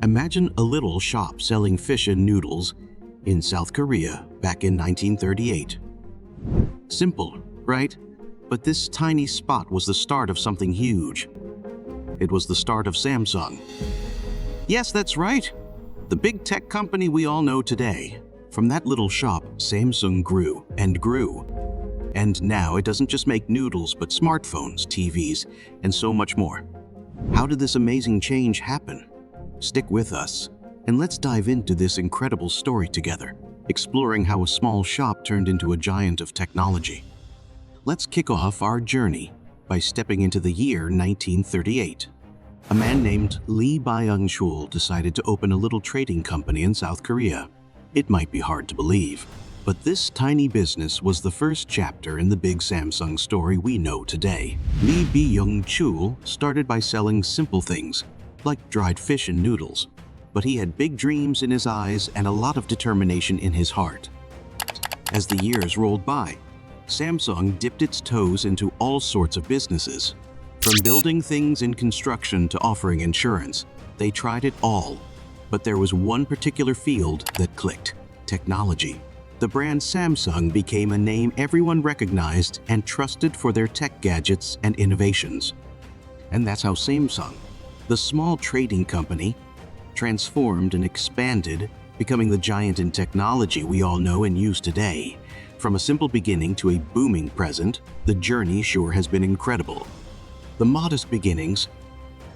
Imagine a little shop selling fish and noodles in South Korea back in 1938. Simple, right? But this tiny spot was the start of something huge. It was the start of Samsung. Yes, that's right. The big tech company we all know today. From that little shop, Samsung grew and grew. And now it doesn't just make noodles, but smartphones, TVs, and so much more. How did this amazing change happen? Stick with us, and let's dive into this incredible story together, exploring how a small shop turned into a giant of technology. Let's kick off our journey by stepping into the year 1938. A man named Lee Byung-chul decided to open a little trading company in South Korea. It might be hard to believe, but this tiny business was the first chapter in the big Samsung story we know today. Lee Byung-chul started by selling simple things, like dried fish and noodles, but he had big dreams in his eyes and a lot of determination in his heart. As the years rolled by, Samsung dipped its toes into all sorts of businesses. From building things in construction to offering insurance, they tried it all. But there was one particular field that clicked: technology. The brand Samsung became a name everyone recognized and trusted for their tech gadgets and innovations. And that's how Samsung, the small trading company, transformed and expanded, becoming the giant in technology we all know and use today. From a simple beginning to a booming present, the journey sure has been incredible. The modest beginnings.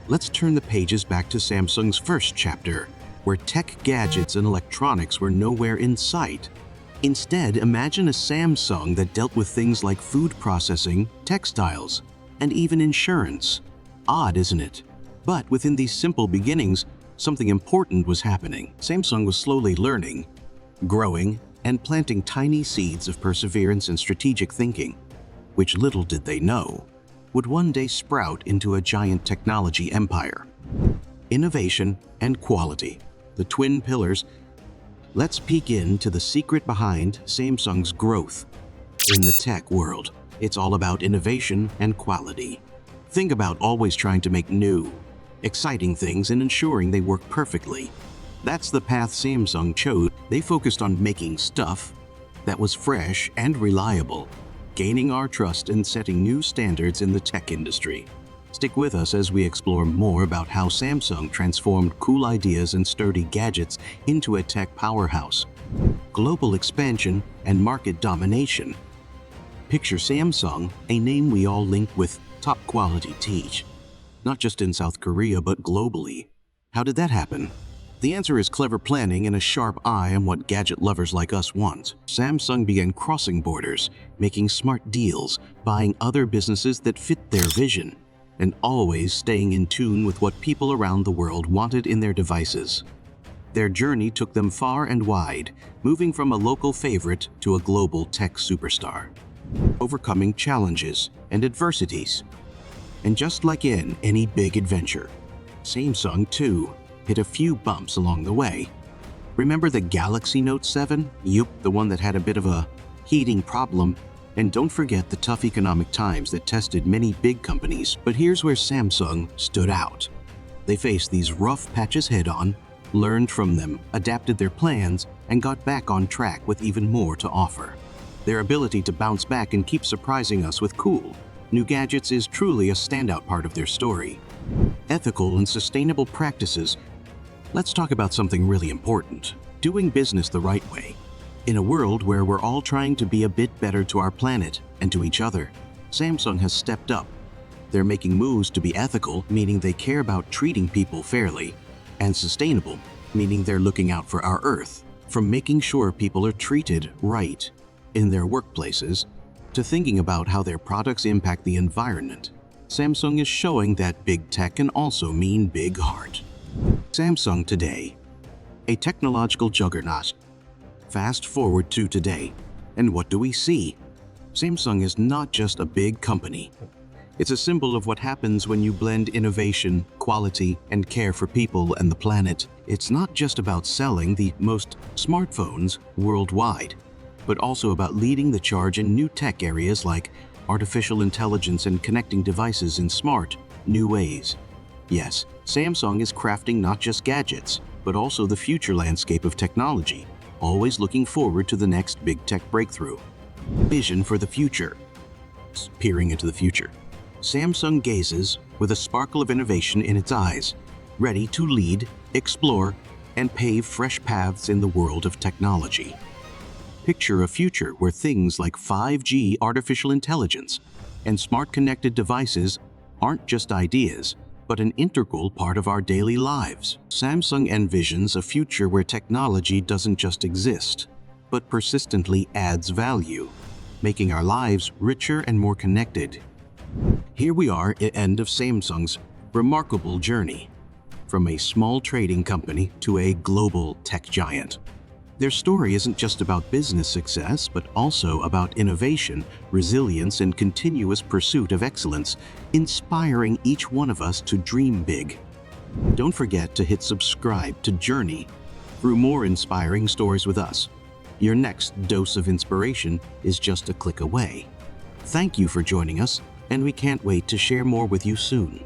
Let's turn the pages back to Samsung's first chapter, where tech gadgets and electronics were nowhere in sight. Instead, imagine a Samsung that dealt with things like food processing, textiles, and even insurance. Odd, isn't it? But within these simple beginnings, something important was happening. Samsung was slowly learning, growing, and planting tiny seeds of perseverance and strategic thinking, which little did they know would one day sprout into a giant technology empire. Innovation and quality, the twin pillars. Let's peek into the secret behind Samsung's growth. In the tech world, it's all about innovation and quality. Think about always trying to make new, exciting things and ensuring they work perfectly. That's the path Samsung chose. They focused on making stuff that was fresh and reliable, gaining our trust and setting new standards in the tech industry. Stick with us as we explore more about how Samsung transformed cool ideas and sturdy gadgets into a tech powerhouse. Global expansion and market domination. Picture Samsung, a name we all link with top-quality tech, not just in South Korea but globally. How did that happen? The answer is clever planning and a sharp eye on what gadget lovers like us want. Samsung began crossing borders, making smart deals, buying other businesses that fit their vision, and always staying in tune with what people around the world wanted in their devices. Their journey took them far and wide, moving from a local favorite to a global tech superstar, overcoming challenges and adversities. And just like in any big adventure, Samsung, too, hit a few bumps along the way. Remember the Galaxy Note 7? Yup, the one that had a bit of a heating problem. And don't forget the tough economic times that tested many big companies. But here's where Samsung stood out. They faced these rough patches head-on, learned from them, adapted their plans, and got back on track with even more to offer. Their ability to bounce back and keep surprising us with cool new gadgets is truly a standout part of their story. Ethical and sustainable practices. Let's talk about something really important: doing business the right way. In a world where we're all trying to be a bit better to our planet and to each other, Samsung has stepped up. They're making moves to be ethical, meaning they care about treating people fairly, and sustainable, meaning they're looking out for our Earth. From making sure people are treated right in their workplaces to thinking about how their products impact the environment, Samsung is showing that big tech can also mean big heart. Samsung today, a technological juggernaut. Fast forward to today, and what do we see? Samsung is not just a big company. It's a symbol of what happens when you blend innovation, quality, and care for people and the planet. It's not just about selling the most smartphones worldwide, but also about leading the charge in new tech areas like artificial intelligence and connecting devices in smart, new ways. Yes, Samsung is crafting not just gadgets, but also the future landscape of technology, always looking forward to the next big tech breakthrough. Vision for the future. Peering into the future, Samsung gazes with a sparkle of innovation in its eyes, ready to lead, explore, and pave fresh paths in the world of technology. Picture a future where things like 5G artificial intelligence and smart connected devices aren't just ideas, but an integral part of our daily lives. Samsung envisions a future where technology doesn't just exist, but persistently adds value, making our lives richer and more connected. Here we are at the end of Samsung's remarkable journey, from a small trading company to a global tech giant. Their story isn't just about business success, but also about innovation, resilience, and continuous pursuit of excellence, inspiring each one of us to dream big. Don't forget to hit subscribe to Journey through more inspiring stories with us. Your next dose of inspiration is just a click away. Thank you for joining us, and we can't wait to share more with you soon.